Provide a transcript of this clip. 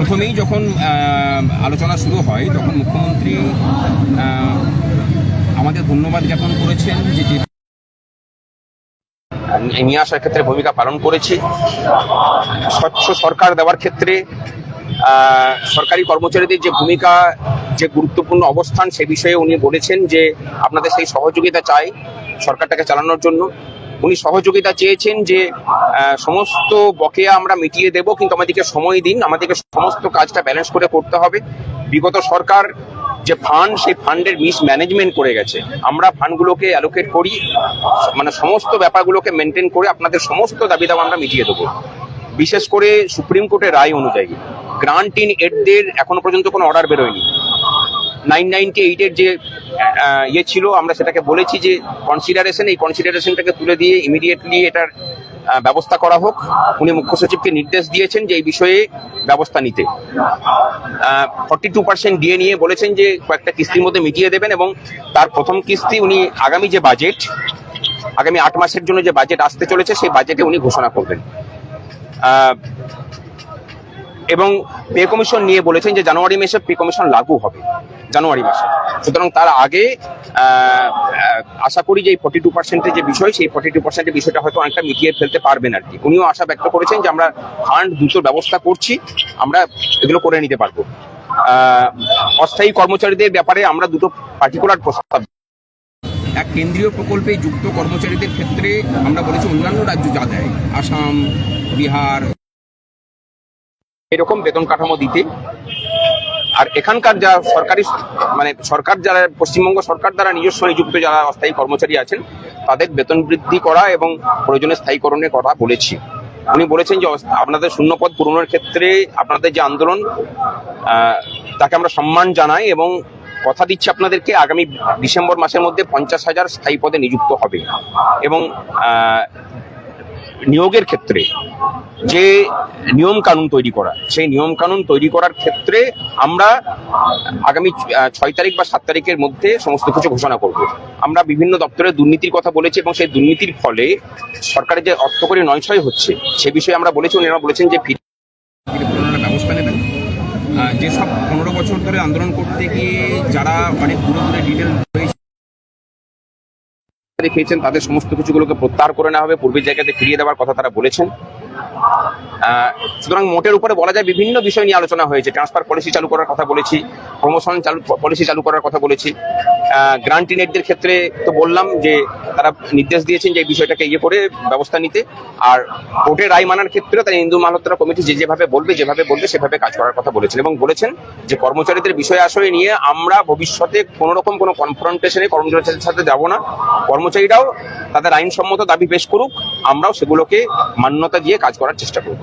প্রথমেই যখন আলোচনা শুরু হয় তখন মুখ্যমন্ত্রী আমাদের ধন্যবাদ জ্ঞাপন করেছেন যে নিয়ে আসার ক্ষেত্রে ভূমিকা পালন করেছি। স্বচ্ছ সরকার দেওয়ার ক্ষেত্রে সরকারি কর্মচারীদের যে ভূমিকা, যে গুরুত্বপূর্ণ অবস্থান, সে বিষয়ে উনি বলেছেন যে আপনাদের সেই সহযোগিতা চাই সরকারটাকে চালানোর জন্য। উনি সহযোগিতা চেয়েছেন যে সমস্ত বকেয়া আমরা মিটিয়ে দেব, কিন্তু আমাদেরকে সময় দিন, আমাদেরকে সমস্ত কাজটা ব্যালেন্স করে করতে হবে। বিগত সরকার যে ফান্ড, সেই ফান্ডের মিসম্যানেজমেন্ট করে গেছে। আমরা ফান্ডগুলোকে অ্যালোকেট করি, মানে সমস্ত ব্যাপারগুলোকে মেনটেন করে আপনাদের সমস্ত দাবি দাবা আমরা মিটিয়ে দেবো। বিশেষ করে সুপ্রিম কোর্টের রায় অনুযায়ী গ্রান্ট ইন এডদের এখনো পর্যন্ত কোনো অর্ডার বেরোয়নি। 998-এর যে ইয়ে ছিল, আমরা সেটাকে বলেছি যে কনসিডারেশন, এই কনসিডারেশনটাকে তুলে দিয়ে ইমিডিয়েটলি এটার ব্যবস্থা করা হোক। উনি মুখ্য সচিবকে নির্দেশ দিয়েছেন যে এই বিষয়ে ব্যবস্থা নিতে। 42% ডিএ নিয়ে বলেছেন যে কয়েকটা কিস্তির মধ্যে মিটিয়ে দেবেন, এবং তার প্রথম কিস্তি উনি আগামী যে বাজেট, আগামী 8 মাসের জন্য যে বাজেট আসতে চলেছে সেই বাজেটে উনি ঘোষণা করবেন। এবং পে কমিশন নিয়ে বলেছেন যে জানুয়ারি মাসে পে কমিশন লাগু হবে, জানুয়ারি মাসে। সুতরাং তার আগে আশা করি যে এই 42%-এর যে বিষয়, সেই 42%-এর বিষয়টা হয়তো অনেকটা মিটিয়ে ফেলতে পারবেন আর কি। উনিও আশা ব্যক্ত করেছেন যে আমরা ফান্ড দ্রুত ব্যবস্থা করছি, আমরা এগুলো করে নিতে পারবো। অস্থায়ী কর্মচারীদের ব্যাপারে আমরা দুটো পার্টিকুলার প্রস্তাব, এক কেন্দ্রীয় প্রকল্পে যুক্ত কর্মচারীদের ক্ষেত্রে আমরা বলেছি অন্যান্য রাজ্য যা দেয়, আসাম, বিহার, এরকম বেতন কাঠামো দিতে। আর এখানকার যারা সরকারি, মানে সরকার যারা, পশ্চিমবঙ্গ সরকার দ্বারা নিজস্ব নিযুক্ত যারা অস্থায়ী কর্মচারী আছেন তাদের বেতন বৃদ্ধি করা এবং প্রয়োজনে স্থায়ীকরণের কথা বলেছি। উনি বলেছেন যে আপনাদের শূন্যপদ পূরণের ক্ষেত্রে আপনাদের যে আন্দোলন, তাকে আমরা সম্মান জানাই এবং কথা দিচ্ছি আপনাদেরকে আগামী ডিসেম্বর মাসের মধ্যে 50,000 স্থায়ী পদে নিযুক্ত হবে। এবং নিয়োগের ক্ষেত্রে যে নিয়ম কানুন তৈরি করা, সেই নিয়ম কানুন তৈরি করার ক্ষেত্রে আমরা আগামী 6 তারিখ বা 7 তারিখের মধ্যে সমস্ত কিছু ঘোষণা করব। আমরা বিভিন্ন দপ্তরের দুর্নীতির কথা বলেছি এবং সেই দুর্নীতির ফলে সরকারের যে অর্থকরী নয়ছয় হচ্ছে সে বিষয়ে আমরা বলেছি। ওনারা বলেছেন যে ব্যবস্থা নেবেন। যেসব 15 বছর ধরে আন্দোলন করতে গিয়ে যারা অনেক দূরে দূরে ডিটেল দেখিয়েছেন তাদের সমস্ত কিছুগুলোকে প্রত্যাহার করে নেওয়া হবে, পূর্বের জায়গাতে ফিরিয়ে দেওয়ার কথা তারা বলেছেন। সুতরাং মোটের উপরে বলা যায় বিভিন্ন বিষয় নিয়ে আলোচনা হয়েছে। ট্রান্সফার পলিসি চালু করার কথা বলেছি, প্রমোশন পলিসি চালু করার কথা বলেছি। গ্রান্ট ইন এডদের ক্ষেত্রে তো বললাম যে তারা নির্দেশ দিয়েছেন যে এই বিষয়টাকে ইয়ে করে ব্যবস্থা নিতে। আর কোর্টের রায় মানার ক্ষেত্রে তারা ইন্দু মালহোত্রা কমিটি যেভাবে বলবে সেভাবে কাজ করার কথা বলেছেন। এবং বলেছেন যে কর্মচারীদের বিষয় আশয় নিয়ে আমরা ভবিষ্যতে কোনো রকম কোনো কনফ্রন্টেশনে কর্মচারীদের সাথে যাব না। কর্মচারীরাও তাদের আইনসম্মত দাবি পেশ করুক, আমরাও সেগুলোকে মান্যতা দিয়ে কাজ করার চেষ্টা করব।